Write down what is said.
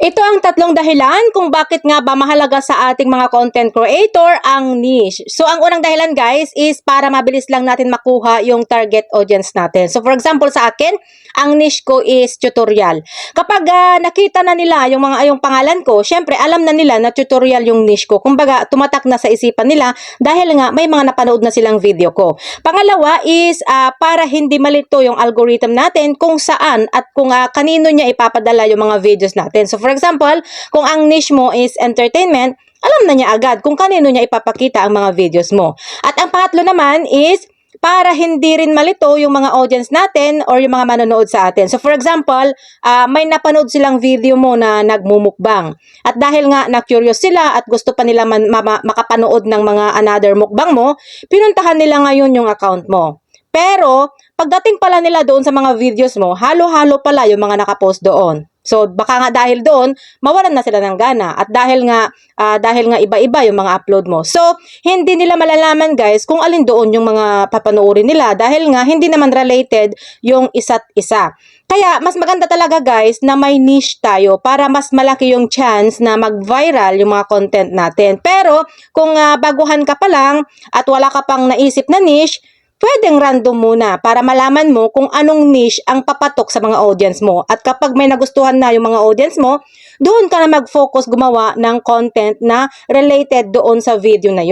Ito ang tatlong dahilan kung bakit nga ba mahalaga sa ating mga content creator ang niche. So, ang unang dahilan guys is para mabilis lang natin makuha yung target audience natin. So, for example sa akin, ang niche ko is tutorial. Kapag nakita na nila yung pangalan ko, syempre alam na nila na tutorial yung niche ko. Kumbaga, tumatak na sa isipan nila dahil nga may mga napanood na silang video ko. Pangalawa is para hindi malito yung algorithm natin kung saan at kung kanino niya ipapadala yung mga videos natin. So, for example, kung ang niche mo is entertainment, alam na niya agad kung kanino niya ipapakita ang mga videos mo. At ang pangatlo naman is para hindi rin malito yung mga audience natin or yung mga manonood sa atin. So for example, may napanood silang video mo na nagmumukbang. At dahil nga na-curious sila at gusto pa nila makapanood ng mga another mukbang mo, pinuntahan nila ngayon yung account mo. Pero, pagdating pala nila doon sa mga videos mo, halo-halo pala yung mga nakapost doon. So, baka nga dahil doon, mawalan na sila ng gana. At dahil nga iba-iba yung mga upload mo. So, hindi nila malalaman guys kung alin doon yung mga papanoorin nila. Dahil nga, hindi naman related yung isa't isa. Kaya, mas maganda talaga guys na may niche tayo para mas malaki yung chance na mag-viral yung mga content natin. Pero, kung baguhan ka pa lang at wala ka pang naisip na niche, pwedeng random muna para malaman mo kung anong niche ang papatok sa mga audience mo. At kapag may nagustuhan na yung mga audience mo, doon ka na mag-focus gumawa ng content na related doon sa video na yun.